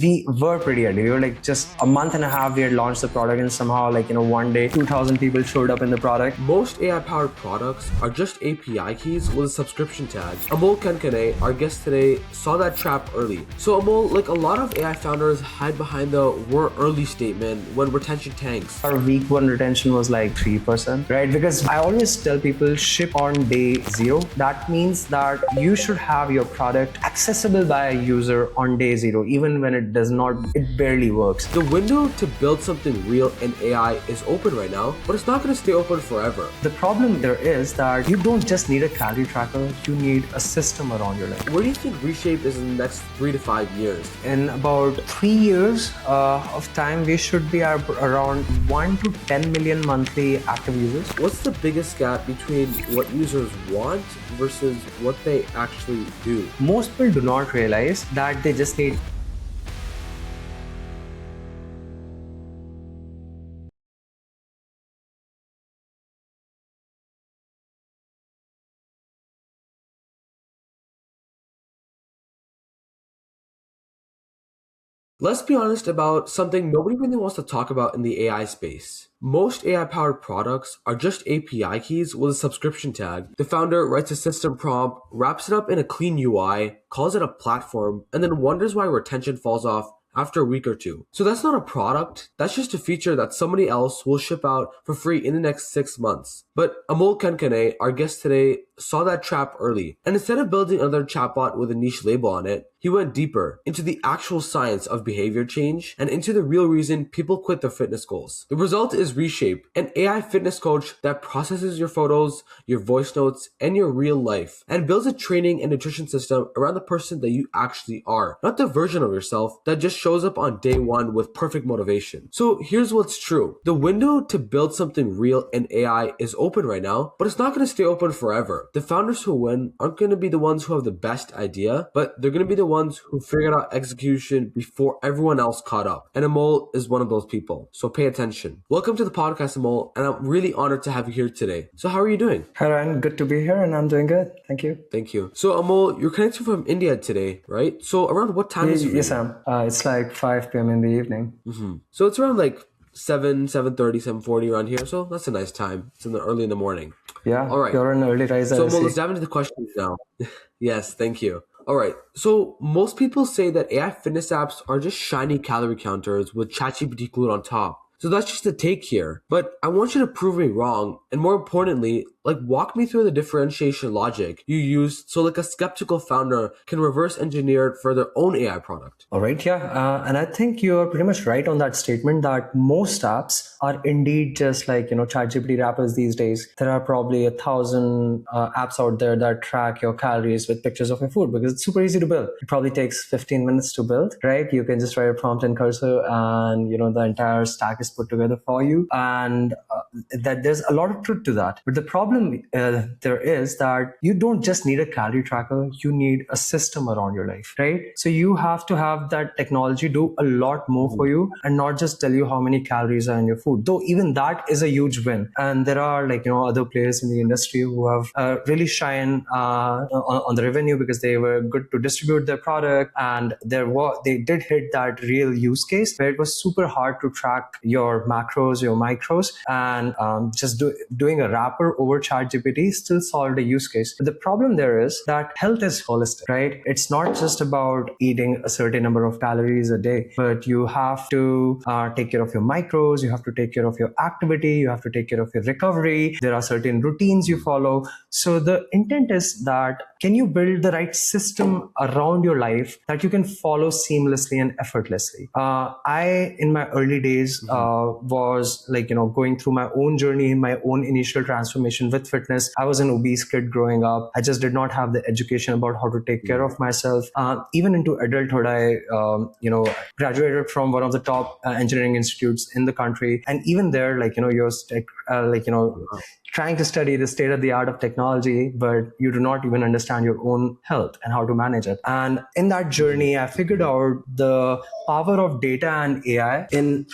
We were pretty early. We were like just a month and a half, we had launched the product, and somehow one day 2,000 people showed up in the product. Most AI-powered products are just API keys with a subscription tag. Amol Kankane, our guest today, saw that trap early. So Amol, like a lot of AI founders hide behind the "we're early" statement when retention tanks. Our week one retention was like 3%, right? Because I always tell people ship on day zero. That means that you should have your product accessible by a user on day zero, even when it barely works. The window to build something real in AI is open right now, but it's not going to stay open forever. The problem there is that you don't just need a calorie tracker, you need a system around your life. Where do you think Reshape is in the next 3 to 5 years? In about 3 years of time, we should be around 1 to 10 million monthly active users. What's the biggest gap between what users want versus what they actually do? Most people do not realize that they just need Let's be honest about something nobody really wants to talk about in the AI space. Most AI-powered products are just API keys with a subscription tag. The founder writes a system prompt, wraps it up in a clean UI, calls it a platform, and then wonders why retention falls off after a week or two. So that's not a product, that's just a feature that somebody else will ship out for free in the next 6 months. But Amol Kankane, our guest today, saw that trap early. And instead of building another chatbot with a niche label on it, he went deeper into the actual science of behavior change and into the real reason people quit their fitness goals. The result is Reshape, an AI fitness coach that processes your photos, your voice notes, and your real life, and builds a training and nutrition system around the person that you actually are, not the version of yourself that just shows up on day one with perfect motivation. So here's what's true. The window to build something real in AI is open right now, but it's not going to stay open forever. The founders who win aren't going to be the ones who have the best idea, but they're going to be the ones who figured out execution before everyone else caught up. And Amol is one of those people. So pay attention. Welcome to the podcast, Amol, and I'm really honored to have you here today. So how are you doing? Hi Ryan, good to be here, and I'm doing good. Thank you. Thank you. So Amol, you're connected from India today, right? So around what time is it? Yes, Sam. It's like 5 p.m. in the evening. So it's around like 7:30, 7:40 around here. So that's a nice time. It's early in the morning. Yeah, all right. You're an early riser. So Amol, let's dive into the questions now. Yes, thank you. All right. So most people say that AI fitness apps are just shiny calorie counters with ChatGPT glued on top. So that's just a take here. But I want you to prove me wrong. And more importantly, walk me through the differentiation logic you used so a skeptical founder can reverse engineer it for their own AI product. All right, yeah. And I think you're pretty much right on that statement that most apps are indeed just ChatGPT wrappers these days. There are probably 1,000 apps out there that track your calories with pictures of your food because it's super easy to build. It probably takes 15 minutes to build, right? You can just write a prompt in cursor and, the entire stack is put together for you. And that there's a lot of truth to that. But the problem there is that you don't just need a calorie tracker, you need a system around your life, right? So you have to have that technology do a lot more for you and not just tell you how many calories are in your food, though even that is a huge win. And there are other players in the industry who have really shine on the revenue because they were good to distribute their product, and they did hit that real use case where it was super hard to track your macros, your micros, and just doing a wrapper over ChatGPT still solved a use case. But the problem there is that health is holistic, right? It's not just about eating a certain number of calories a day, but you have to take care of your micros, you have to take care of your activity, you have to take care of your recovery. There are certain routines you follow. So the intent is that can you build the right system around your life that you can follow seamlessly and effortlessly? I, in my early days, was going through my own journey, my own initial transformation with fitness. I was an obese kid growing up. I just did not have the education about how to take care of myself. Even into adulthood, I graduated from one of the top engineering institutes in the country, and even there, you're trying to study the state of the art of technology, but you do not even understand your own health and how to manage it. And in that journey, I figured out the power of data and AI in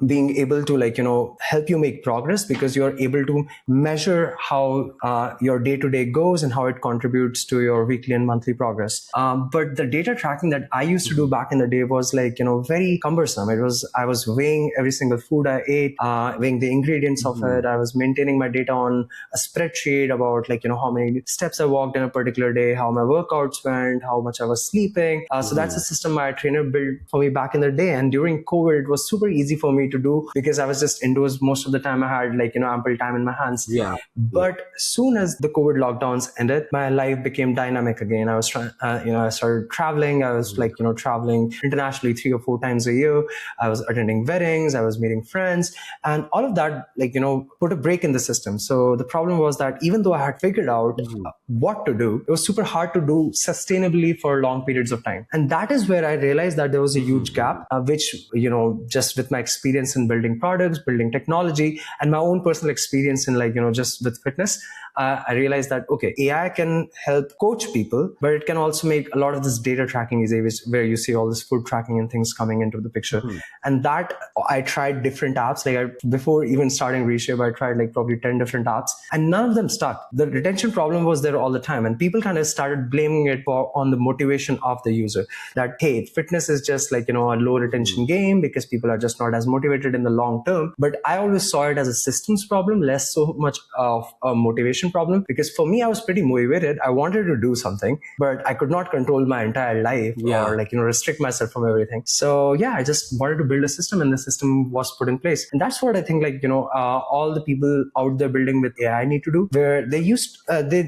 being able to help you make progress, because you're able to measure how your day-to-day goes and how it contributes to your weekly and monthly progress. But the data tracking that I used to do back in the day was very cumbersome. I was weighing every single food I ate, weighing the ingredients of it. I was maintaining my data on a spreadsheet about how many steps I walked in a particular day, how my workouts went, how much I was sleeping. So that's a system my trainer built for me back in the day. And during COVID, it was super easy for me to do because I was just indoors most of the time. I had ample time in my hands. Yeah. But soon as the COVID lockdowns ended, my life became dynamic again. I was trying, I started traveling. I was traveling internationally 3 or 4 times a year. I was attending weddings. I was meeting friends, and all of that put a break in the system. So the problem was that even though I had figured out what to do, it was super hard to do sustainably for long periods of time. And that is where I realized that there was a huge gap, which just with my experience in building products, building technology, and my own personal experience in just with fitness, I realized that, okay, AI can help coach people, but it can also make a lot of this data tracking easy, where you see all this food tracking and things coming into the picture. And that I tried different apps. Before even starting Reshape, I tried probably 10 different apps, and none of them stuck. The retention problem was there all the time, and people kind of started blaming it on the motivation of the user. That, hey, fitness is just a low retention game because people are just not as motivated in the long term. But I always saw it as a systems problem, less so much of a motivation problem, because for me, I was pretty motivated. I wanted to do something, but I could not control my entire life or restrict myself from everything. So yeah, I just wanted to build a system, and the system was put in place. And that's what I think all the people out there building with AI need to do, where they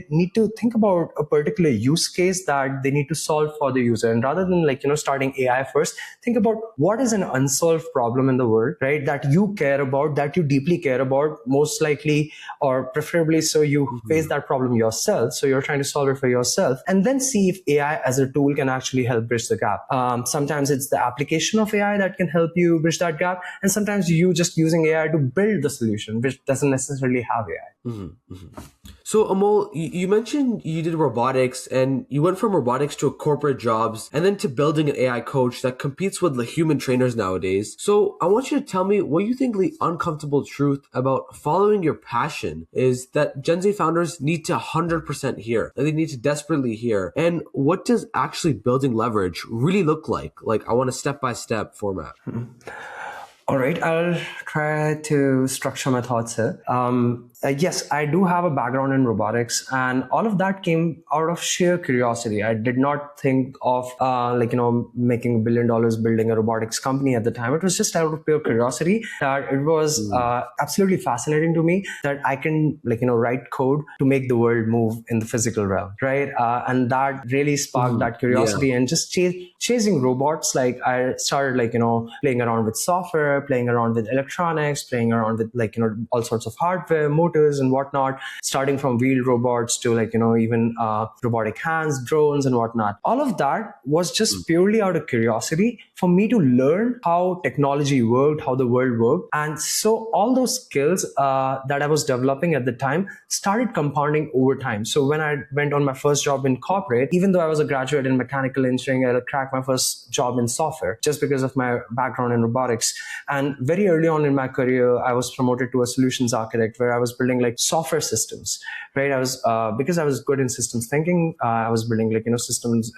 need to think about a particular use case that they need to solve for the user. And rather than starting AI first, think about what is an unsolved problem in the world, right? That you care about, that you deeply care about, most likely, or preferably so you face that problem yourself. So you're trying to solve it for yourself, and then see if AI as a tool can actually help bridge the gap. Sometimes it's the application of AI that can help you bridge that gap, and sometimes you just using AI to build the solution, which doesn't necessarily have AI. So Amol, you mentioned you did robotics, and you went from robotics to corporate jobs, and then to building an AI coach that competes with the human trainers nowadays. So I want you to tell me what you think the uncomfortable truth about following your passion is that GenZEO founders need to 100% hear, that they need to desperately hear. And what does actually building leverage really look like? I want a step-by-step format. All right, I'll try to structure my thoughts here. Yes, I do have a background in robotics, and all of that came out of sheer curiosity. I did not think of making $1 billion building a robotics company at the time. It was just out of pure curiosity that it was absolutely fascinating to me that I can write code to make the world move in the physical realm, right? And that really sparked that curiosity, and just chasing robots. I started playing around with software, playing around with electronics, playing around with all sorts of hardware, motors and whatnot, starting from wheeled robots to even robotic hands, drones and whatnot. All of that was just purely out of curiosity for me to learn how technology worked, how the world worked. And so all those skills that I was developing at the time started compounding over time. So when I went on my first job in corporate, even though I was a graduate in mechanical engineering, I cracked my first job in software just because of my background in robotics. And very early on in my career, I was promoted to a solutions architect, where I was building software systems, right? I was because I was good in systems thinking. I was building systems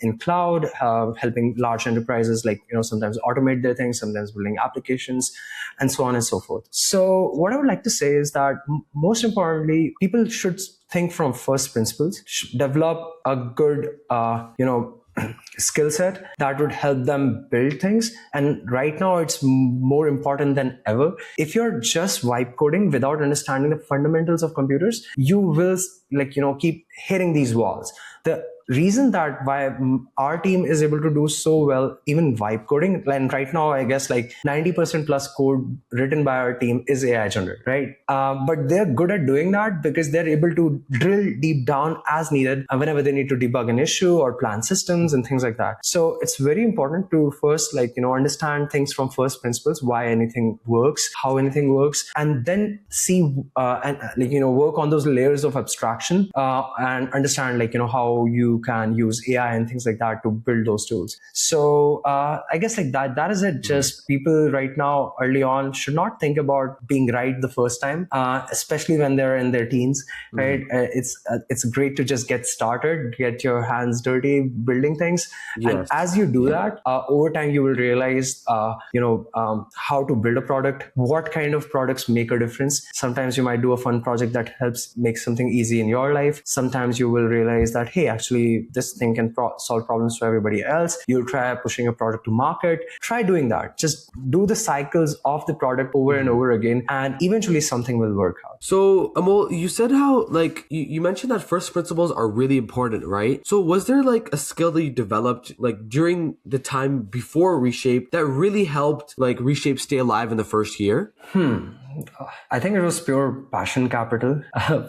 in cloud, helping large enterprises sometimes automate their things, sometimes building applications, and so on and so forth. So what I would like to say is that most importantly, people should think from first principles, develop a good skill set that would help them build things. And right now it's more important than ever. If you're just vibe coding without understanding the fundamentals of computers, you will keep hitting these walls. The reason that why our team is able to do so well, even vibe coding, and right now I guess like 90% plus code written by our team is AI generated, right? But they're good at doing that because they're able to drill deep down as needed whenever they need to debug an issue or plan systems and things like that. So it's very important to first understand things from first principles, why anything works, how anything works, and then see and work on those layers of abstraction and understand how you can use AI and things like that to build those tools. So I guess that is it. Just people right now early on should not think about being right the first time, especially when they're in their teens, right? It's great to just get started, get your hands dirty building things. Yes. And as you do that, over time you will realize how to build a product, what kind of products make a difference. Sometimes you might do a fun project that helps make something easy in your life. Sometimes you will realize that, hey, actually this thing can solve problems for everybody else. You'll try pushing a product to market. Try doing that. Just do the cycles of the product over and over again, and eventually something will work out. So Amol, you said how you mentioned that first principles are really important, right? So was there a skill that you developed during the time before Reshape that really helped Reshape stay alive in the first year? I think it was pure passion capital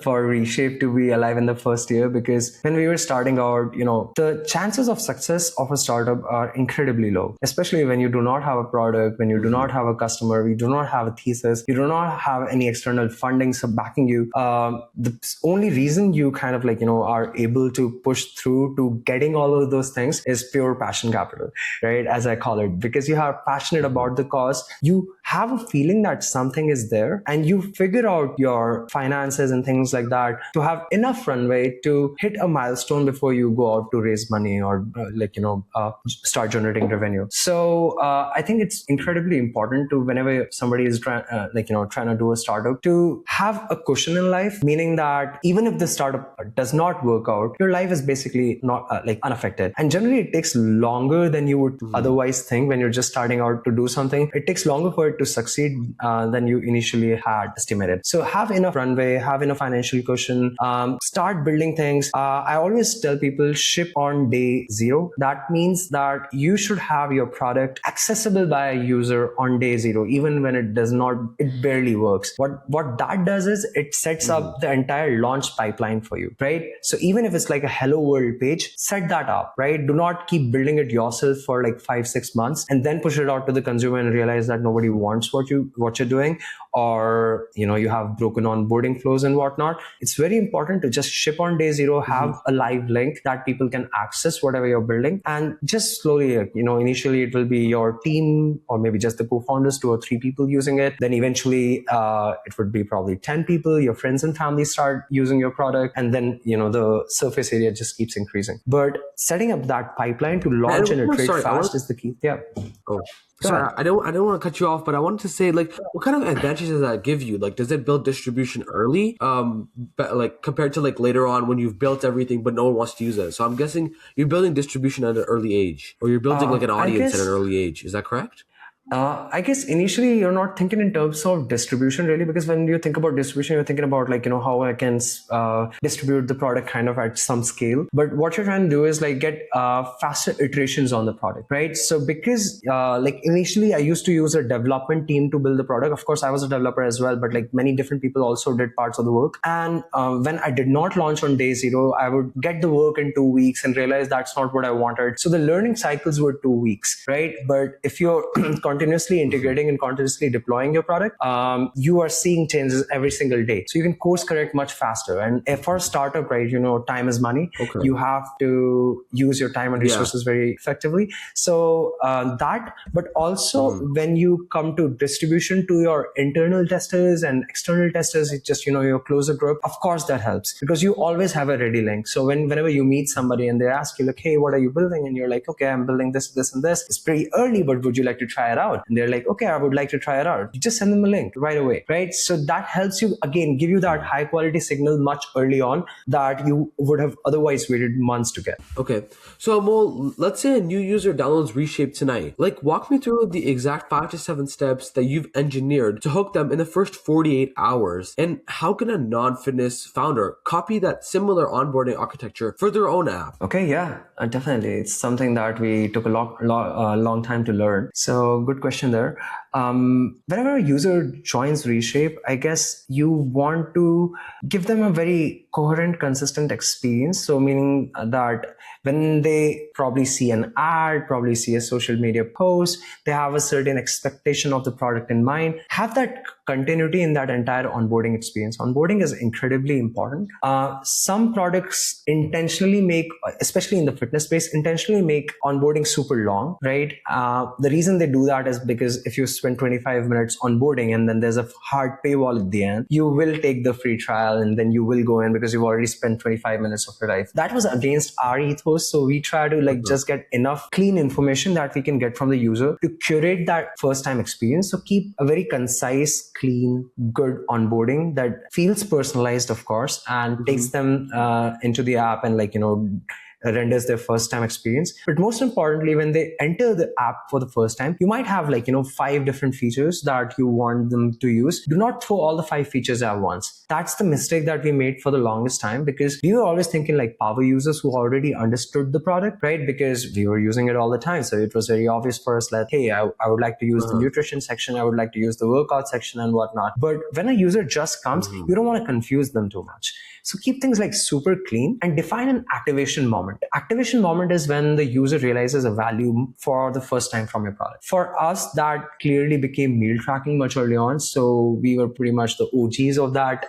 for Reshape to be alive in the first year, because when we were starting out, the chances of success of a startup are incredibly low, especially when you do not have a product, when you do not have a customer, you do not have a thesis, you do not have any external funding backing you. The only reason you kind of are able to push through to getting all of those things is pure passion capital, right? As I call it, because you are passionate about the cause, you have a feeling that something is there, and you figure out your finances and things like that to have enough runway to hit a milestone before you go out to raise money or start generating revenue. So I think it's incredibly important to, whenever somebody is trying to do a startup, to have a cushion in life, meaning that even if the startup does not work out, your life is basically not unaffected. And generally it takes longer than you would otherwise think. When you're just starting out to do something, it takes longer for it to succeed than you initially had estimated. So have enough runway, have enough financial cushion, start building things. I always tell people, ship on day zero. That means that you should have your product accessible by a user on day zero, even when it barely works. What that does is it sets up the entire launch pipeline for you, right? So even if it's like a hello world page, set that up, right? Do not keep building it yourself for 5-6 months and then push it out to the consumer and realize that nobody wants what you're doing, or you have broken onboarding flows and whatnot. It's very important to just ship on day zero, have a live link that people can access whatever you're building, and just slowly, initially it will be your team or maybe just the co-founders, 2 or 3 people using it. Then eventually it would be probably 10 people, your friends and family start using your product, and then the surface area just keeps increasing. But setting up that pipeline to launch and iterate fast is the key. Yeah. Oh. Sorry, I don't want to cut you off, but I wanted to say, what kind of advantages does that give you? Does it build distribution early, compared to later on when you've built everything but no one wants to use it? So I'm guessing you're building distribution at an early age, or you're building an audience at an early age. Is that correct? I guess initially you're not thinking in terms of distribution really, because when you think about distribution, you're thinking about how I can distribute the product kind of at some scale. But what you're trying to do is get faster iterations on the product, right? So because initially I used to use a development team to build the product. Of course, I was a developer as well, but many different people also did parts of the work. And when I did not launch on day zero, I would get the work in 2 weeks and realize that's not what I wanted. So the learning cycles were 2 weeks, right? But if you're continuously integrating and continuously deploying your product, you are seeing changes every single day. So you can course correct much faster. And if for a startup, right, time is money. Okay. You have to use your time and resources very effectively. So but also when you come to distribution to your internal testers and external testers, it's just, your closer group, of course that helps, because you always have a ready link. So whenever you meet somebody and they ask you hey, what are you building? And you're like, okay, I'm building this, this, and this. It's pretty early, but would you like to try it out. And they're like, okay, I would like to try it out. You just send them a link right away, right? So that helps you, again, give you that high quality signal much early on that you would have otherwise waited months to get. Okay. So Amol, let's say a new user downloads Reshape tonight. Like, walk me through the exact 5 to 7 steps that you've engineered to hook them in the first 48 hours. And how can a non-fitness founder copy that similar onboarding architecture for their own app? Okay, yeah, definitely. It's something that we took a long time to learn. So good question there. Whenever a user joins Reshape, I guess you want to give them a very coherent, consistent experience. So meaning that when they probably see an ad, probably see a social media post, they have a certain expectation of the product in mind, have that continuity in that entire onboarding experience. Onboarding is incredibly important. Some products intentionally make, especially in the fitness space, intentionally make onboarding super long, right? The reason they do that is because if you spend 25 minutes onboarding and then there's a hard paywall at the end, you will take the free trial and then you will go in because you've already spent 25 minutes of your life. That was against our ethos. So we try to just get enough clean information that we can get from the user to curate that first time experience. So keep a very concise, clean, good onboarding that feels personalized, of course, and takes them into the app and renders their first time experience. But most importantly, when they enter the app for the first time, you might have 5 different features that you want them to use. Do not throw all the 5 features at once. That's the mistake that we made for the longest time, because we were always thinking like power users who already understood the product, right? Because we were using it all the time. So it was very obvious for us that, hey, I would like to use the nutrition section. I would like to use the workout section and whatnot. But when a user just comes, you don't want to confuse them too much. So keep things super clean and define an activation moment. Activation moment is when the user realizes a value for the first time from your product. For us, that clearly became meal tracking much early on. So we were pretty much the OGs of that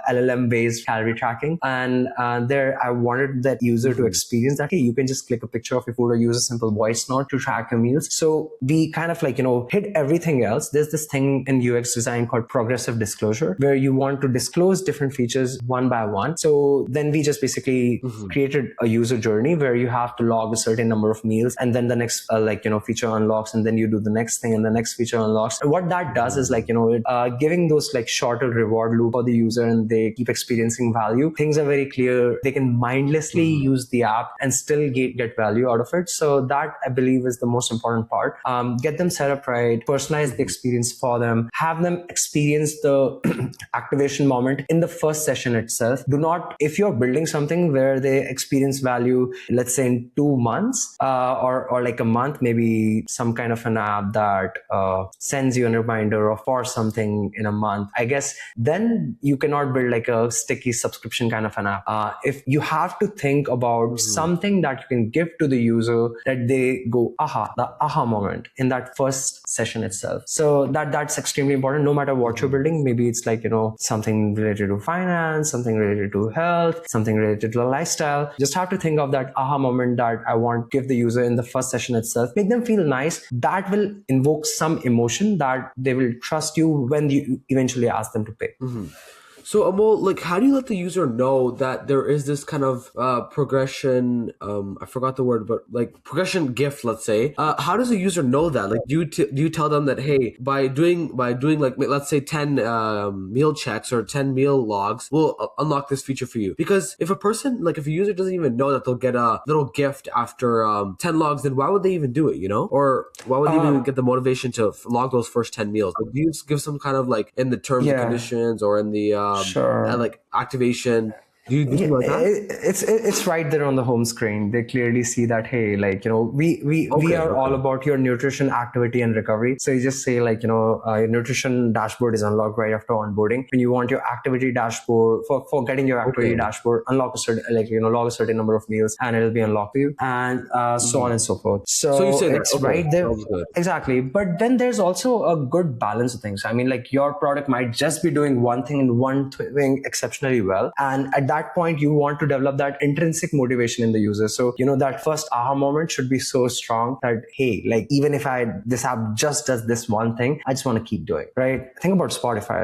LLM-based calorie tracking. And there I wanted that user to experience that, hey, you can just click a picture of your food or use a simple voice note to track your meals. So we kind of hid everything else. There's this thing in UX design called progressive disclosure, where you want to disclose different features one by one. So then we just basically created a user journey where you have to log a certain number of meals, and then the next feature unlocks, and then you do the next thing and the next feature unlocks. And what that does is giving those shorter reward loop for the user, and they keep experiencing value. Things are very clear. They can mindlessly use the app and still get value out of it. So that, I believe, is the most important part. Get them set up right, personalize the experience for them, have them experience the activation moment in the first session itself. Do not, if you're building something where they experience value, let's say in 2 months or like a month, maybe some kind of an app that sends you a reminder for something in a month, I guess then you cannot build a sticky subscription kind of an app. If you have to think about something that you can give to the user that they go the aha moment in that first session itself. So that's extremely important, no matter what you're building. Maybe it's something related to finance, something related to health, something related to lifestyle. Just have to think of that aha moment that I want to give the user in the first session itself. Make them feel nice. That will invoke some emotion that they will trust you when you eventually ask them to pay. So Amol, how do you let the user know that there is this kind of progression? I forgot the word, but progression gift. Let's say. How does the user know that? Do you tell them that, hey, by doing let's say 10 meal checks or 10 meal logs, we'll unlock this feature for you? Because if a user doesn't even know that they'll get a little gift after 10 logs, then why would they even do it? Or why would they even get the motivation to log those first 10 meals? Do you give some kind of in the terms and conditions or in the activation? Do you do like that? It's right there on the home screen. They clearly see that, hey, we are all about your nutrition, activity, and recovery. So you just say your nutrition dashboard is unlocked right after onboarding. When you want your activity dashboard for getting your activity dashboard, unlock a certain log a certain number of meals, and it'll be unlocked for you, and so on and so forth. So you say it's right there, exactly. But then there's also a good balance of things. I mean, your product might just be doing one thing and one thing exceptionally well, and at that that point, you want to develop that intrinsic motivation in the user. So, that first aha moment should be so strong that, hey, like, even if this app just does this one thing, I just want to keep doing, right? Think about Spotify.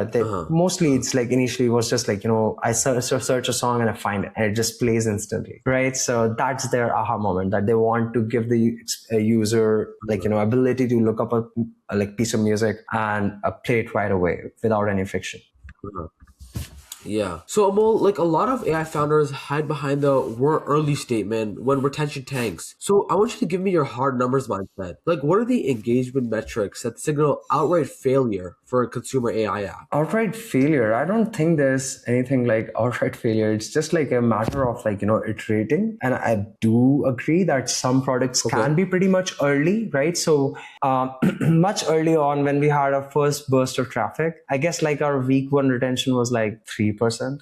Mostly it's like initially was just like, I search a song and I find it and it just plays instantly, right? So that's their aha moment, that they want to give the user like, ability to look up a like piece of music and play it right away without any friction. Yeah. So Amol, like a lot of AI founders hide behind the "we're early" statement when retention tanks. So I want you to give me your hard numbers mindset. Like, what are the engagement metrics that signal outright failure for a consumer AI app? Outright failure, I don't think there's anything like outright failure. It's just like a matter of like, iterating. And I do agree that some products can be pretty much early, right? So much early on when we had our first burst of traffic, I guess like our week one retention was like 3%,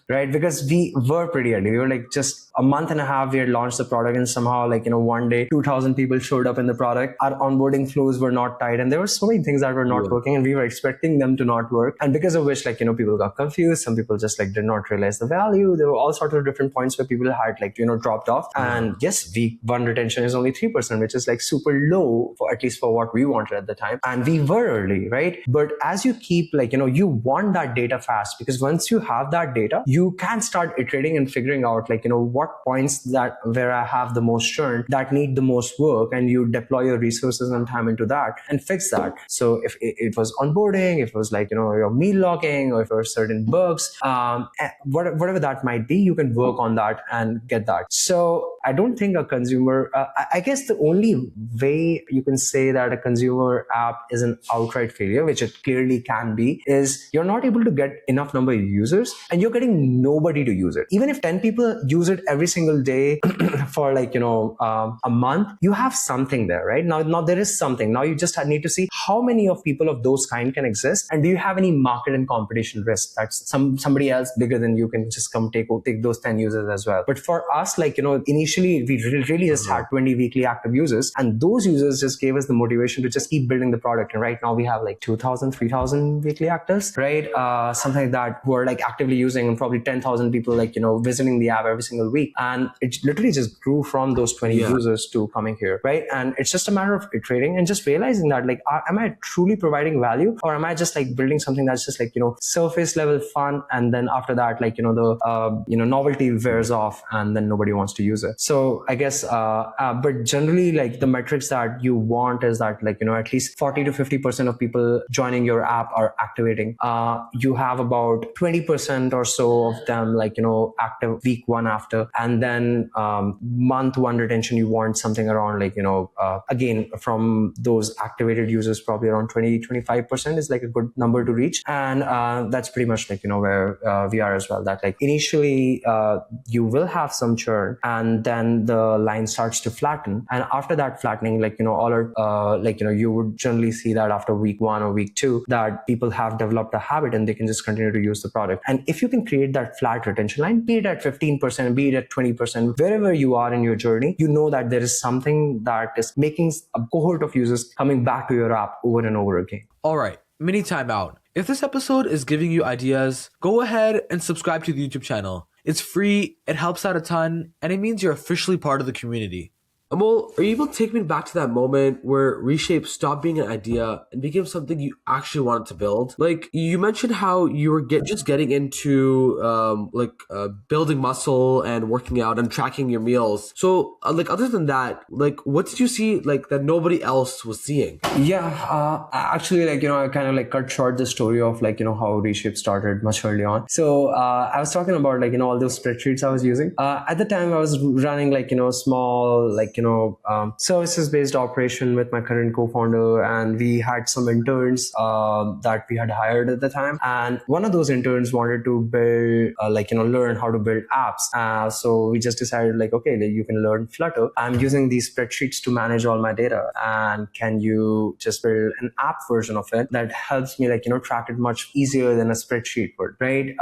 right? Because we were pretty early. We were like just a month and a half, we had launched the product, and somehow like, one day 2,000 people showed up in the product. Our onboarding flows were not tight, and there were so many things that were not working, and we were expecting them to not work. And because of which, like, people got confused. Some people just like did not realize the value. There were all sorts of different points where people had like, dropped off. And yes, week one retention is only 3%, which is like super low for at least for what we wanted at the time. And we were early, right? But as you keep like, you want that data fast, because once you have that data, you can start iterating and figuring out like, what points that where I have the most churn that need the most work, and you deploy your resources and time into that and fix that. So if it was onboarding, if it was like, your meal logging, or if there were certain bugs, whatever that might be, you can work on that and get that. So I don't think a consumer, I guess the only way you can say that a consumer app is an outright failure, which it clearly can be, is you're not able to get enough number of users and you're getting nobody to use it. Even if 10 people use it every single day for like, a month, you have something there, right? Now there is something. Now you just need to see how many of people of those kind can exist, and do you have any market and competition risk that somebody else bigger than you can just come take those 10 users as well. But for us, like, initially we really just had 20 weekly active users, and those users just gave us the motivation to just keep building the product. And right now we have like 2,000, 3,000 weekly actives, right? Something like that, who are like actively using, and probably 10,000 people like, visiting the app every single week. And it literally just grew from those 20 users to coming here, right? And it's just a matter of iterating and just realizing that like, am I truly providing value, or am I just like building something that's just like, surface level fun, and then after that, like, the novelty wears off and then nobody wants to use it. So I guess but generally, like, the metrics that you want is that like, at least 40 to 50% of people joining your app are activating. You have about 20% or so of them like, active week one after, and then month one retention, you want something around like, again, from those activated users, probably around 20-25% is like a good number to reach. And that's pretty much like, where we are as well, that like initially you will have some churn, and then the line starts to flatten. And after that flattening, like, all are like, you would generally see that after week one or week two, that people have developed a habit and they can just continue to use the product. And if you can create that flat retention line, be it at 15%, be it at 20%, wherever you are in your journey, that there is something that is making a cohort of users coming back to your app over and over again. All right, mini timeout. If this episode is giving you ideas, go ahead and subscribe to the YouTube channel. It's free, it helps out a ton, and it means you're officially part of the community. Amol, are you able to take me back to that moment where Reshape stopped being an idea and became something you actually wanted to build? Like, you mentioned how you were just getting into building muscle and working out and tracking your meals. So, like, other than that, like, what did you see like that nobody else was seeing? Yeah, actually, like, I kind of like cut short the story of like, how Reshape started much early on. So I was talking about like, all those spreadsheets I was using. At the time I was running like, small, like, services-based operation with my current co-founder, and we had some interns that we had hired at the time. And one of those interns wanted to build, learn how to build apps. So we just decided like, okay, you can learn Flutter. I'm using these spreadsheets to manage all my data, and can you just build an app version of it that helps me like, track it much easier than a spreadsheet would, right?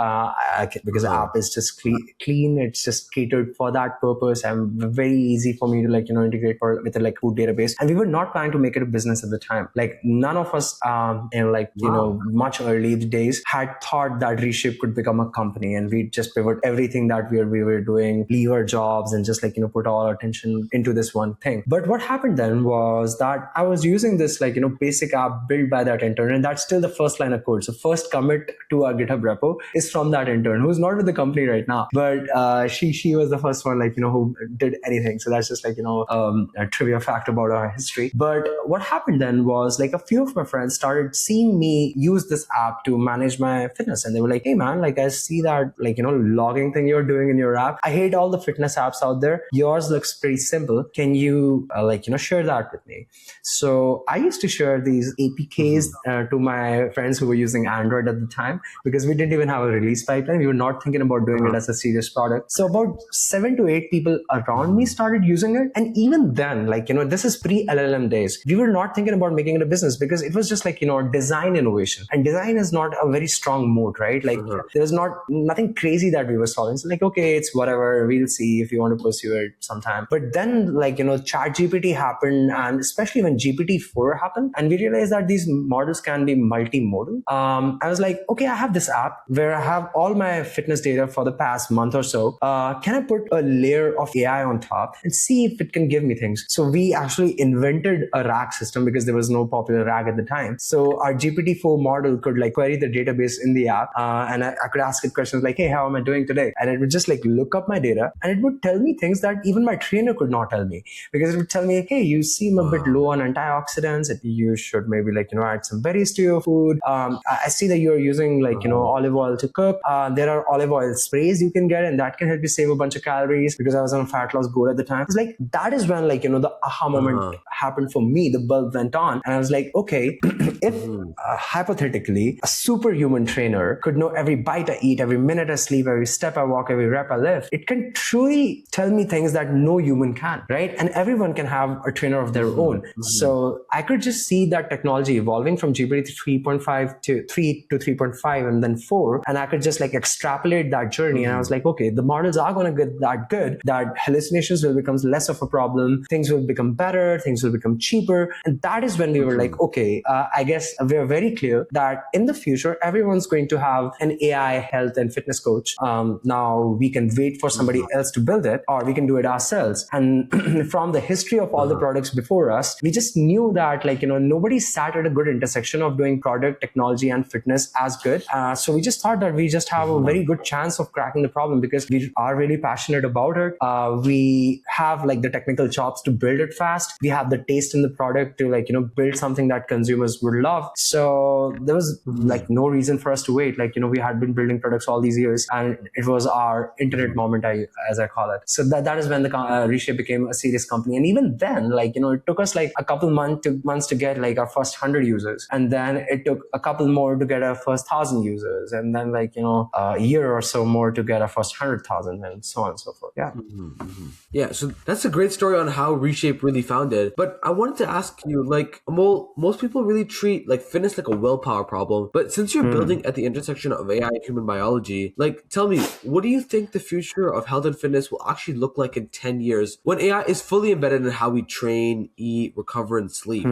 Because the app is just clean. It's just catered for that purpose, and very easy for me to like, integrate with a food database. And we were not planning to make it a business at the time. Like none of us, much early days had thought that Reshape could become a company, and we just pivot everything that we were doing, leave our jobs, and just put all our attention into this one thing. But what happened then was that I was using this basic app built by that intern, and that's still the first line of code. So first commit to our GitHub repo is from that intern who's not with the company right now, but she was the first one who did anything. So that's just a trivia fact about our history. But what happened then was a few of my friends started seeing me use this app to manage my fitness, and they were like, hey man, I see that logging thing you're doing in your app. I hate all the fitness apps out there. Yours looks pretty simple. Can you share that with me? So I used to share these APKs to my friends who were using Android at the time, because we didn't even have a release pipeline. We were not thinking about doing it as a serious product. So about 7 to 8 people around me started using it. And even then, this is pre-LLM days. We were not thinking about making it a business, because it was just design innovation. And design is not a very strong mode, right? There was nothing crazy that we were solving. So okay, it's whatever, we'll see if you want to pursue it sometime. But then ChatGPT happened, and especially when GPT-4 happened, and we realized that these models can be multimodal. I was like, okay, I have this app where I have all my fitness data for the past month or so. Can I put a layer of AI on top and see if it can give me things? So we actually invented a RAG system, because there was no popular RAG at the time. So our GPT-4 model could query the database in the app, and I could ask it questions like, hey, how am I doing today? And it would just look up my data, and it would tell me things that even my trainer could not tell me, because it would tell me, hey, you seem a bit low on antioxidants. You should maybe add some berries to your food. I see that you're using olive oil to cook. There are olive oil sprays you can get, and that can help you save a bunch of calories, because I was on a fat loss goal at the time. It's that is when the aha moment happened for me. The bulb went on, and I was like, okay, if hypothetically a superhuman trainer could know every bite I eat, every minute I sleep, every step I walk, every rep I lift, it can truly tell me things that no human can, right? And everyone can have a trainer of their own. So I could just see that technology evolving from GPT 3.5 to 3 to 3.5 and then 4, and I could just extrapolate that journey. And I was like, okay, the models are going to get that good that hallucinations will become less of a problem, things will become better, things will become cheaper. And that is when we were like, okay, I guess we're very clear that in the future everyone's going to have an AI health and fitness coach. Now we can wait for somebody else to build it, or we can do it ourselves. And from the history of all the products before us, we just knew that nobody sat at a good intersection of doing product, technology, and fitness as good. So we just thought that we just have a very good chance of cracking the problem, because we are really passionate about it. We have the technical chops to build it fast. We have the taste in the product to build something that consumers would love. So there was no reason for us to wait. We had been building products all these years, and it was our internet moment, as I call it. So that is when the Reshape became a serious company. And even then, it took us a couple months to get our first 100 users, and then it took a couple more to get our first 1,000 users, and then a year or so more to get our first 100,000, and so on and so forth. Yeah. Yeah, so that's a great story on how Reshape really founded. But I wanted to ask you, Amol, most people really treat fitness like a willpower problem. But since you're building at the intersection of AI and human biology, tell me, what do you think the future of health and fitness will actually look like in 10 years when AI is fully embedded in how we train, eat, recover, and sleep?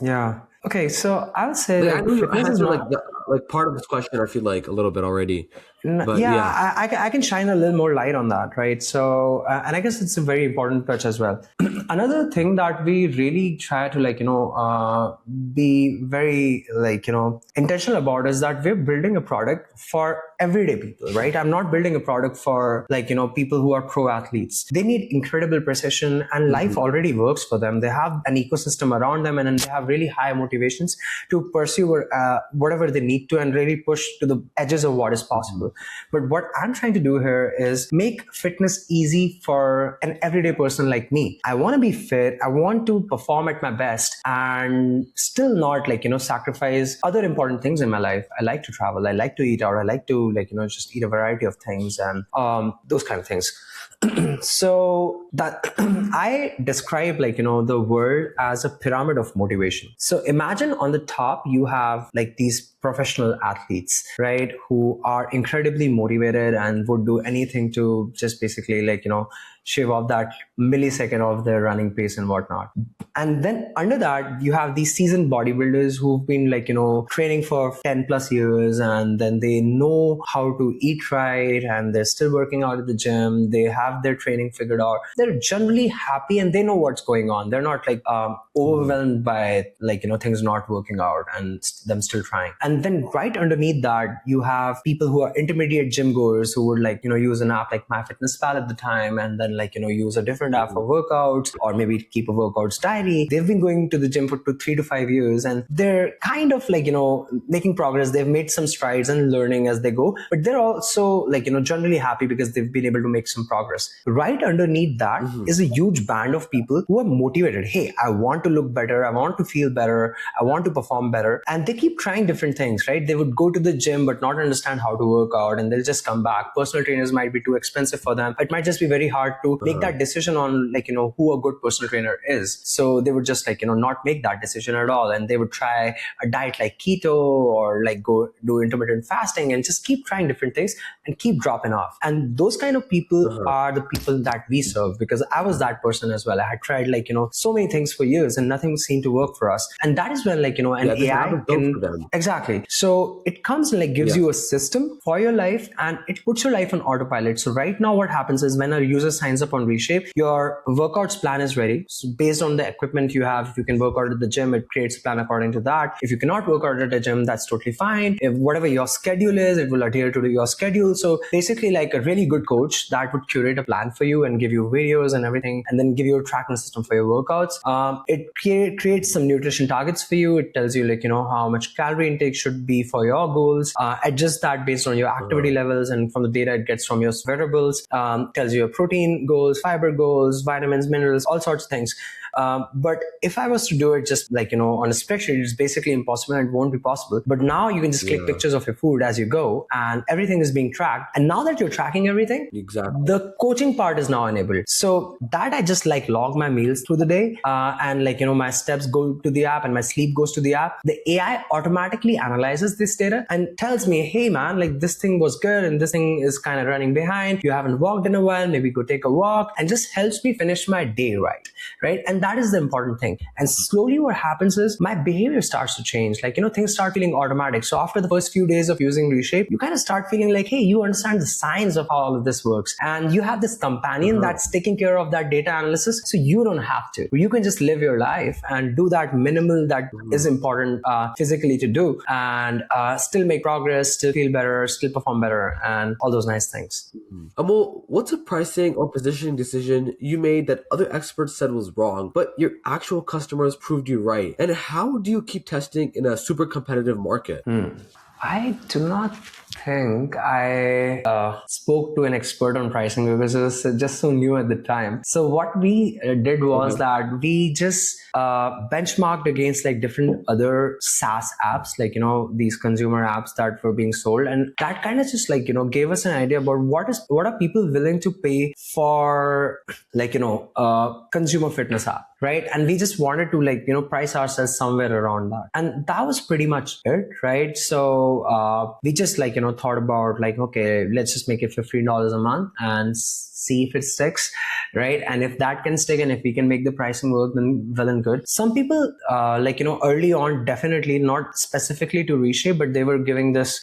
Yeah. Okay, so I would say I know you fitness is answered not part of this question, I feel a little bit already. But yeah. I can shine a little more light on that, right? So, and I guess it's a very important touch as well. Another thing that we really try to be very intentional about is that we're building a product for everyday people, right? I'm not building a product for people who are pro athletes. They need incredible precision, and life already works for them. They have an ecosystem around them, and then they have really high motivations to pursue whatever they need to, and really push to the edges of what is possible. But what I'm trying to do here is make fitness easy for an everyday person like me. I want to be fit. I want to perform at my best, and still not sacrifice other important things in my life. I like to travel. I like to eat out. I like to just eat a variety of things, and those kind of things. So that I describe the world as a pyramid of motivation. So imagine on the top you have like these professional athletes, right, who are incredibly motivated and would do anything to just basically shave off that millisecond of their running pace and whatnot. And then under that you have these seasoned bodybuilders who've been training for 10 plus years, and then they know how to eat right, and they're still working out at the gym. They have their training figured out. They're generally happy and they know what's going on. They're not overwhelmed by things not working out and them still trying. And then right underneath that you have people who are intermediate gym goers who would use an app like MyFitnessPal at the time, and then use a different app for workouts, or maybe keep a workouts diary. They've been going to the gym for 3 to 5 years, and they're kind of making progress. They've made some strides and learning as they go, but they're also generally happy because they've been able to make some progress. Right underneath that is a huge band of people who are motivated. Hey, I want to look better, I want to feel better, I want to perform better, and they keep trying different things, right? They would go to the gym but not understand how to work out, and they'll just come back. Personal trainers might be too expensive for them. It might just be very hard to make that decision on who a good personal trainer is. So they would just not make that decision at all, and they would try a diet like keto, or go do intermittent fasting, and just keep trying different things and keep dropping off. And those kind of people are the people that we serve, because I was that person as well. I had tried so many things for years and nothing seemed to work for us. And that is when an AI can exactly. So it comes and gives you a system for your life, and it puts your life on autopilot. So right now what happens is when a user signs up on Reshape, your workouts plan is ready. So based on the equipment you have, if you can work out at the gym, it creates a plan according to that. If you cannot work out at the gym, that's totally fine. If whatever your schedule is, it will adhere to your schedule. So basically a really good coach that would curate a plan for you and give you videos and everything, and then give you a tracking system for your workouts. It creates some nutrition targets for you. It tells you how much calorie intake should be for your goals. Adjust that based on your activity levels, and from the data it gets from your wearables. Tells you your protein goals, fiber goals, vitamins, minerals, all sorts of things. But if I was to do it just on a spreadsheet, it's basically impossible and it won't be possible. But now you can just click pictures of your food as you go, and everything is being tracked. And now that you're tracking everything, the coaching part is now enabled. So that I just log my meals through the day, and my steps go to the app and my sleep goes to the app. The AI automatically analyzes this data and tells me, hey man, this thing was good and this thing is kind of running behind. You haven't walked in a while, maybe go take a walk, and just helps me finish my day right? And that is the important thing. And slowly what happens is my behavior starts to change. Things start feeling automatic. So after the first few days of using Reshape, you kind of start feeling hey, you understand the science of how all of this works. And you have this companion that's taking care of that data analysis. So you don't have to. You can just live your life and do that minimal that is important physically to do, and still make progress, still feel better, still perform better, and all those nice things. Amol, what's a pricing or positioning decision you made that other experts said was wrong, but your actual customers proved you right? And how do you keep testing in a super competitive market? I do not think I spoke to an expert on pricing because it was just so new at the time. So what we did was that we just benchmarked against different other SaaS apps, these consumer apps that were being sold, and that kind of just gave us an idea about what are people willing to pay for consumer fitness app, right? And we just wanted to price ourselves somewhere around that, and that was pretty much it, right? So we just thought about okay, let's just make it $15 a month and see if it sticks, right? And if that can stick and if we can make the pricing work, then well and good. Some people early on, definitely not specifically to Reshape, but they were giving this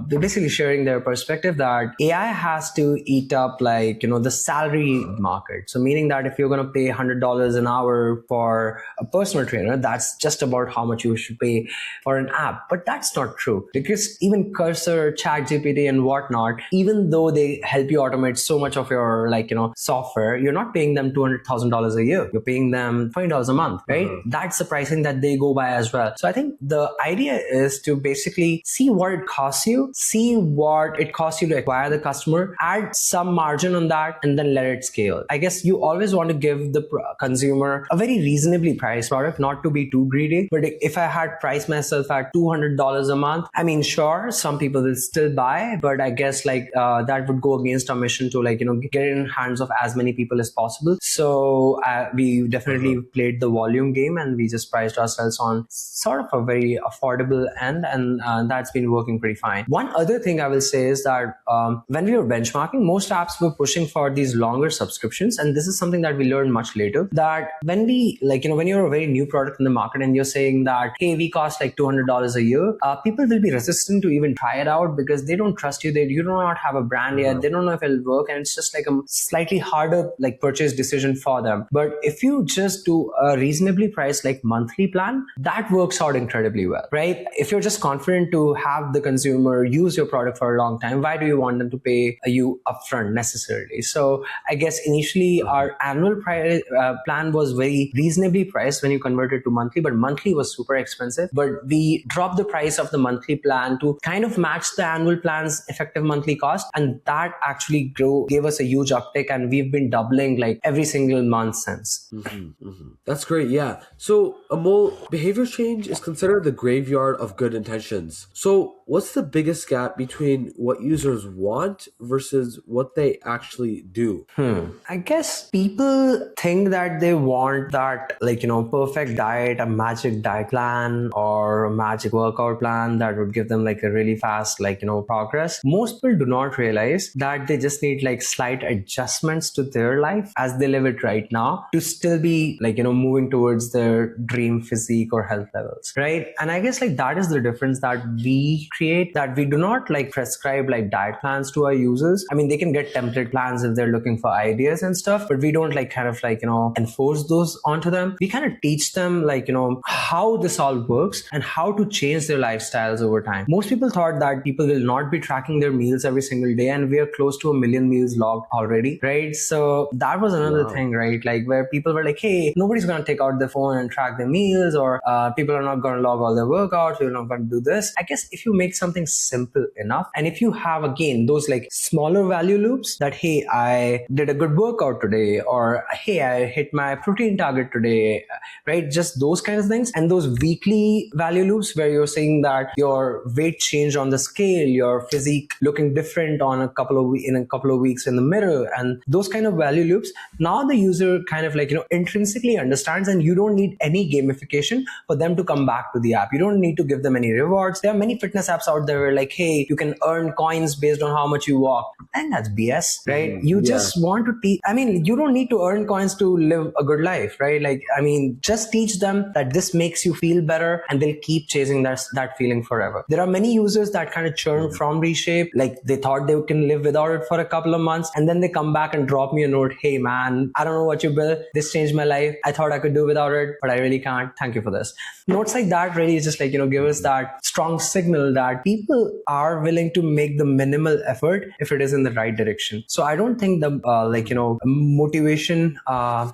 they're basically sharing their perspective that AI has to eat up the salary market. So meaning that if you're going to pay $100 an hour for a personal trainer, that's just about how much you should pay for an app. But that's not true, because even Cursor, ChatGPT and whatnot, even though they help you automate so much of your software, you're not paying them $200,000 a year. You're paying them $20 a month, right? That's the pricing that they go by as well. So I think the idea is to basically see what it costs you, see what it costs you to acquire the customer, add some margin on that, and then let it scale. I guess you always want to give the consumer a very reasonably priced product, not to be too greedy. But if I had priced myself at $200 a month, I mean, sure, some people will still buy, but I guess like that would go against our mission to like, get it in hands of as many people as possible. So we definitely played the volume game, and we just priced ourselves on sort of a very affordable end, and that's been working pretty fine. One other thing I will say is that when we were benchmarking, most apps were pushing for these longer subscriptions, and this is something that we learned much later, that when we like, when you're a very new product in the market and you're saying that, hey, we cost like $200 a year, people will be resistant to even try it out because they don't trust you. You do not have a brand yet. They don't know if it'll work, and it's just like a slightly harder like purchase decision for them. But if you just do a reasonably priced like monthly plan, that works out incredibly well, right? If you're just confident to have the consumer use your product for a long time, why do you want them to pay you upfront necessarily? So I guess initially our annual plan was very reasonably priced when you convert it to monthly, but monthly was super expensive. But we dropped the price of the monthly plan to kind of match the annual plan's effective monthly cost, and that actually gave us a huge uptick, and we've been doubling like every single month since. That's great. Yeah. So Amol, behavior change is considered the graveyard of good intentions. So what's the biggest gap between what users want versus what they actually do? I guess people think that they want that like, perfect diet, a magic diet plan or a magic workout plan that would give them like a really fast, like, progress. Most people do not realize that they just need like slight adjustments to their life as they live it right now to still be like, moving towards their dream physique or health levels, right? And I guess like that is the difference that we create, that we do not like prescribe like diet plans to our users. I mean, they can get template plans if they're looking for ideas and stuff, but we don't like kind of like, enforce those onto them. We kind of teach them like, how this all works and how to change their lifestyles over time. Most people thought that people will not be tracking their meals every single day, and we are close to 1 million meals logged already, right? So that was another thing, right? Like where people were like, hey, nobody's going to take out their phone and track their meals, or people are not going to log all their workouts, we're not going to do this. I guess if you make something simple enough, and if you have again those like smaller value loops that, hey, I did a good workout today, or hey, I hit my protein target today, right? Just those kinds of things. And those weekly value loops where you're saying that your weight changed on the scale, your physique looking different on in a couple of weeks in the mirror, and those kind of value loops, now the user kind of like, intrinsically understands, and you don't need any gamification for them to come back to the app. You don't need to give them any rewards. There are many fitness apps out there where like, hey, you can earn coins based on how much you walk. And that's BS, right? You just want to teach. I mean, you don't need to earn coins to live a good life, right? Like, I mean, just teach them that this makes you feel better, and they'll keep chasing that feeling forever. There are many users that kind of churn from Reshape, like they thought they can live without it for a couple of months, and then they come back and drop me a note, hey man, I don't know what you built, this changed my life, I thought I could do without it, but I really can't, thank you for this. Notes like that really just like, give us that strong signal that people are willing to make the minimal effort if it is in the right direction. So I don't think the motivation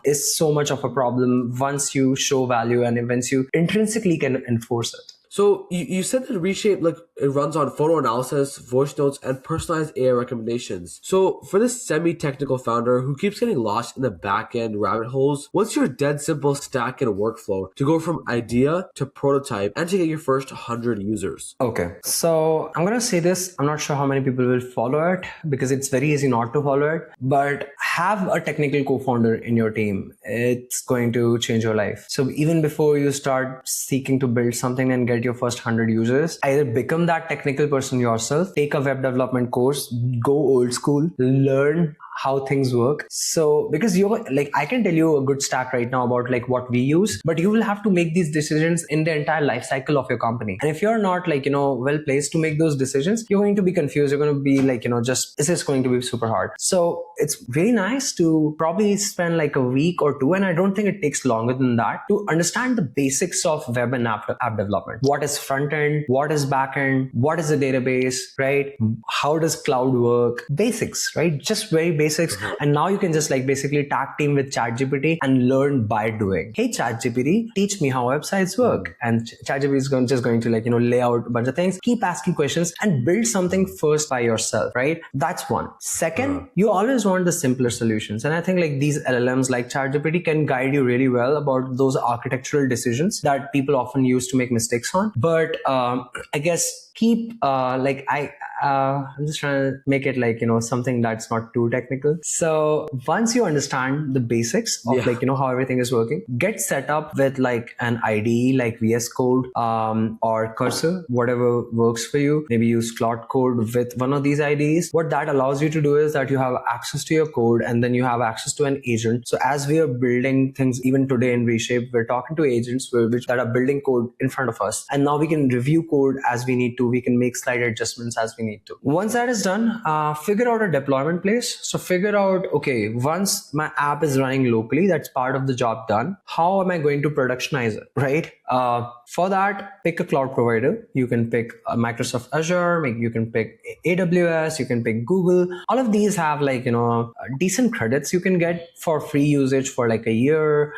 is so much of a problem once you show value and once you intrinsically can enforce it. So you said that Reshape, like, it runs on photo analysis, voice notes, and personalized AI recommendations. So for this semi-technical founder who keeps getting lost in the back-end rabbit holes, what's your dead simple stack and workflow to go from idea to prototype and to get your first 100 users? Okay, so I'm going to say this. I'm not sure how many people will follow it because it's very easy not to follow it, but have a technical co-founder in your team. It's going to change your life. So even before you start seeking to build something and get your first 100 users, either become that technical person yourself, take a web development course, go old school, learn how things work. So because you're like, I can tell you a good stack right now about like what we use, but you will have to make these decisions in the entire life cycle of your company. And if you're not like, well placed to make those decisions, you're going to be confused. You're going to be like, just, this is going to be super hard. So it's really nice to probably spend like a week or two. And I don't think it takes longer than that to understand the basics of web and app development. What is front end? What is back end? What is a database, right? How does cloud work? Basics, right? Just very basic basics, and now you can just like basically tag team with ChatGPT and learn by doing. Hey ChatGPT, teach me how websites work, and ChatGPT is just going to like lay out a bunch of things. Keep asking questions and build something first by yourself, right? That's one. Second, you always want the simpler solutions, and I think like these LLMs like ChatGPT can guide you really well about those architectural decisions that people often use to make mistakes on. But I guess keep I'm just trying to make it like something that's not too technical. So once you understand the basics of like how everything is working, get set up with like an IDE like VS Code or Cursor, whatever works for you. Maybe use Claude Code with one of these IDEs. What that allows you to do is that you have access to your code, and then you have access to an agent. So as we are building things, even today in Reshape, we're talking to agents that are building code in front of us, and now we can review code as we need to. We can make slight adjustments as we need to. Once that is done, figure out a deployment place. So figure out, okay, once my app is running locally, that's part of the job done. How am I going to productionize it, right? For that, pick a cloud provider. You can pick Microsoft Azure, you can pick AWS, you can pick Google. All of these have like, decent credits you can get for free usage for like a year.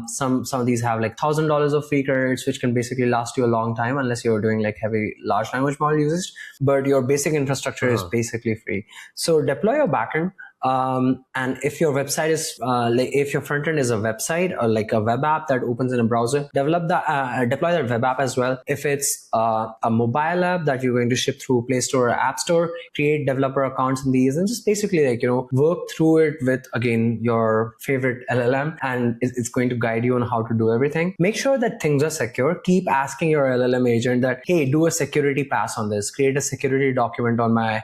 Some of these have like $1,000 of free credits, which can basically last you a long time unless you're doing like heavy large language model usage. But your basic infrastructure is basically free. So deploy your backend. And if your website is if your front end is a website or like a web app that opens in a browser, deploy that web app as well. If it's a mobile app that you're going to ship through Play Store or App Store, create developer accounts in these and just basically like work through it with again your favorite LLM, and it's going to guide you on how to do everything. Make sure that things are secure. Keep asking your LLM agent that, hey, do a security pass on this, create a security document on my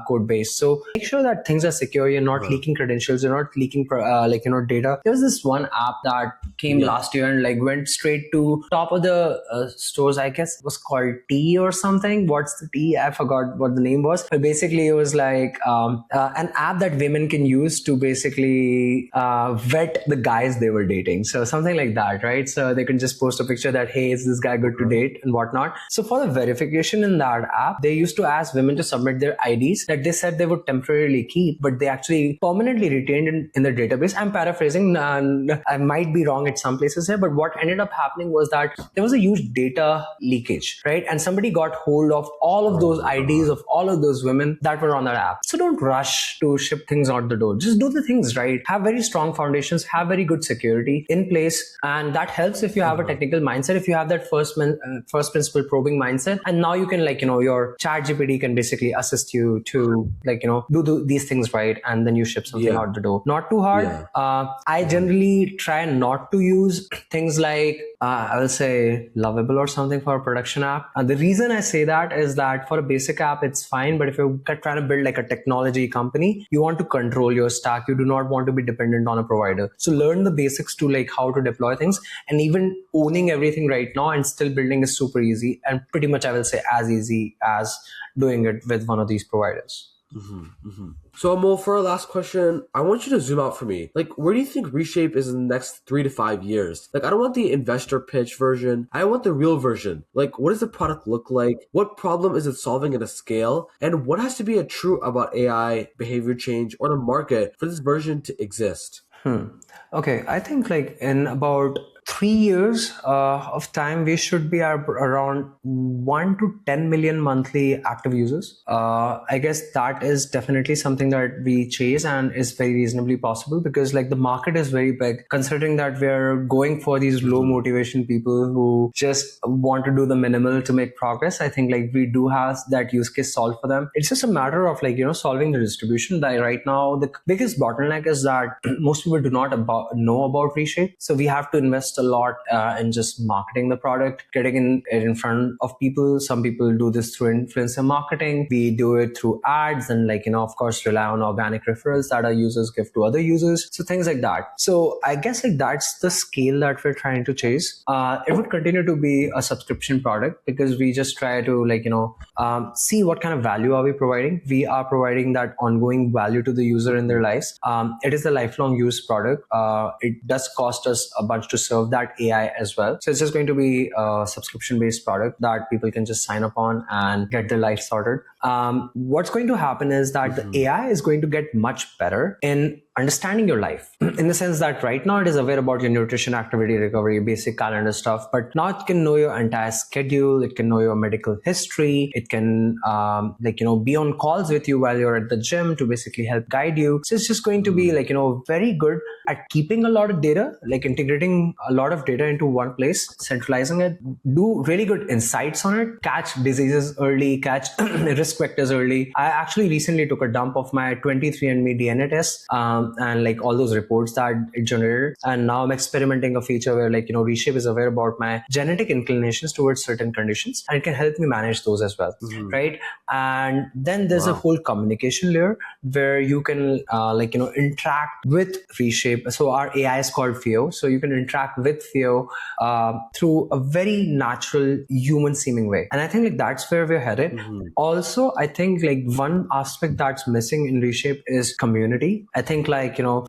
code base. So make sure that things are secure. You're not leaking credentials, you're not leaking data. There was this one app that came last year and like went straight to top of the stores. I guess it was called T or something. What's the T? I forgot what the name was, but basically it was like an app that women can use to basically vet the guys they were dating. So something like that, right? So they can just post a picture that, hey, is this guy good to date and whatnot. So for the verification in that app, they used to ask women to submit their IDs that they said they would temporarily keep, but they actually permanently retained in the database. I'm paraphrasing, I might be wrong at some places here, but what ended up happening was that there was a huge data leakage, right? And somebody got hold of all of those IDs of all of those women that were on that app. So don't rush to ship things out the door. Just do the things right. Have very strong foundations, have very good security in place. And that helps if you have a technical mindset, if you have that first principle probing mindset. And now you can your ChatGPT can basically assist you to do these things right, and then you ship something out the door. Not too hard. I generally try not to use things like I will say Lovable or something for a production app. And the reason I say that is that for a basic app, it's fine. But if you're trying to build like a technology company, you want to control your stack. You do not want to be dependent on a provider. So learn the basics to like how to deploy things, and even owning everything right now and still building is super easy, and pretty much I will say as easy as doing it with one of these providers. So Amol, for our last question, I want you to zoom out for me. Like, where do you think Reshape is in the next 3 to 5 years? Like, I don't want the investor pitch version. I want the real version. Like, what does the product look like? What problem is it solving at a scale? And what has to be true about AI, behavior change, or the market for this version to exist? Okay, I think like in about 3 years of time, we should be around 1 to 10 million monthly active users. I guess that is definitely something that we chase and is very reasonably possible, because like the market is very big, considering that we're going for these low motivation people who just want to do the minimal to make progress. I think like we do have that use case solved for them. It's just a matter of like, solving the distribution. That right now, the biggest bottleneck is that most people do not know about Reshape. So we have to invest a lot in just marketing the product, getting it in front of people. Some people do this through influencer marketing. We do it through ads and of course rely on organic referrals that our users give to other users. So things like that. So I guess like that's the scale that we're trying to chase. It would continue to be a subscription product because we just try to see what kind of value are we providing. We are providing that ongoing value to the user in their lives. It is a lifelong use product. It does cost us a bunch to serve serve that AI as well. So it's just going to be a subscription-based product that people can just sign up on and get their life sorted. What's going to happen is that the AI is going to get much better in understanding your life in the sense that right now it is aware about your nutrition, activity, recovery, basic calendar stuff, but now it can know your entire schedule. It can know your medical history. It can be on calls with you while you're at the gym to basically help guide you. So it's just going to be very good at keeping a lot of data, like integrating a lot of data into one place, centralizing it, do really good insights on it, catch diseases early, catch risk vectors early. I actually recently took a dump of my 23andMe DNA test and like all those reports that it generated, and now I'm experimenting a feature where Reshape is aware about my genetic inclinations towards certain conditions, and it can help me manage those as well, right? And then there's a whole communication layer where you can interact with Reshape. So our AI is called Theo, so you can interact with Theo through a very natural human seeming way, and I think that's where we're headed. Also, I think one aspect that's missing in Reshape is community. I think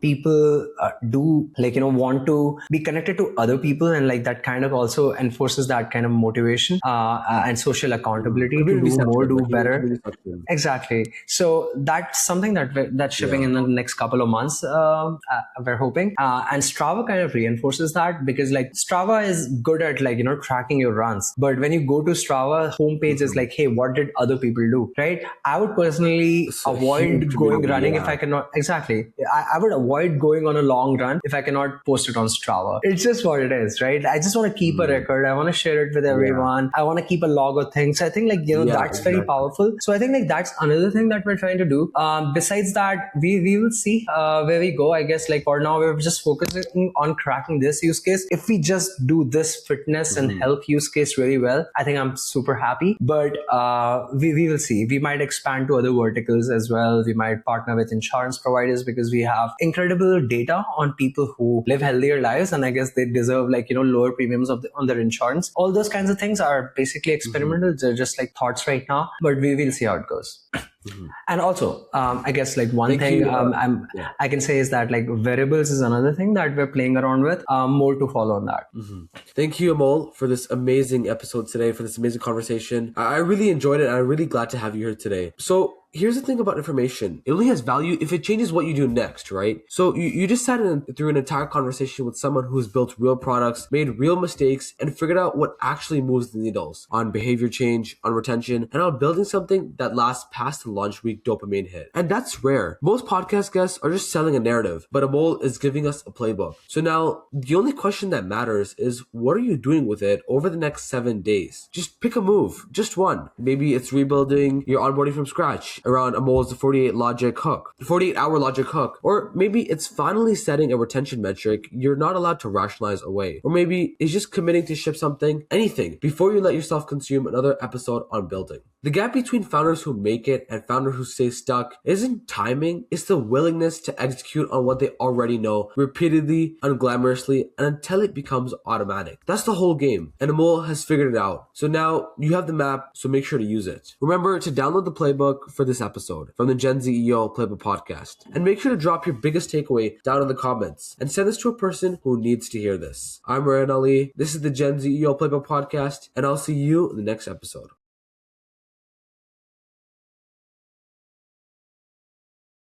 people do want to be connected to other people, and that kind of also enforces that kind of motivation and social accountability to do more, do better. Exactly. So that's something that's shipping in the next couple of months. We're hoping, and Strava kind of reinforces that, because Strava is good at tracking your runs, but when you go to Strava homepage is hey, what did other people do, right? I would personally avoid going running if I cannot. Exactly. I would avoid going on a long run if I cannot post it on Strava. It's just what it is, right? I just want to keep a record. I want to share it with everyone. I want to keep a log of things. So I think that's very powerful. So I think that's another thing that we're trying to do. Besides that, we will see where we go. I guess for now we're just focusing on cracking this use case. If we just do this fitness and health use case really well, I think I'm super happy. But we will see. We might expand to other verticals as well. We might partner with insurance providers because we have incredible data on people who live healthier lives, and I guess they deserve lower premiums on their insurance. All those kinds of things are basically experimental. They're just thoughts right now, but we will see how it goes. And also, I guess one thing I can say is that wearables is another thing that we're playing around with. More to follow on that. Thank you, Amol, for this amazing episode today, for this amazing conversation. I really enjoyed it, and I'm really glad to have you here today. So here's the thing about information. It only has value if it changes what you do next, right? So you just sat through an entire conversation with someone who's built real products, made real mistakes, and figured out what actually moves the needles on behavior change, on retention, and on building something that lasts past the launch week dopamine hit. And that's rare. Most podcast guests are just selling a narrative, but Amol is giving us a playbook. So now the only question that matters is, what are you doing with it over the next 7 days? Just pick a move, just one. Maybe it's rebuilding your onboarding from scratch around Amol's 48-hour logic hook. Or maybe it's finally setting a retention metric you're not allowed to rationalize away. Or maybe it's just committing to ship something, anything, before you let yourself consume another episode on building. The gap between founders who make it and founders who stay stuck isn't timing, it's the willingness to execute on what they already know repeatedly, unglamorously, and until it becomes automatic. That's the whole game, and Amol has figured it out. So now you have the map, so make sure to use it. Remember to download the playbook for this episode from the GenZEO Playbook podcast, and make sure to drop your biggest takeaway down in the comments and send this to a person who needs to hear this. I'm Ryan Ali. This is the GenZEO Playbook podcast, and I'll see you in the next episode.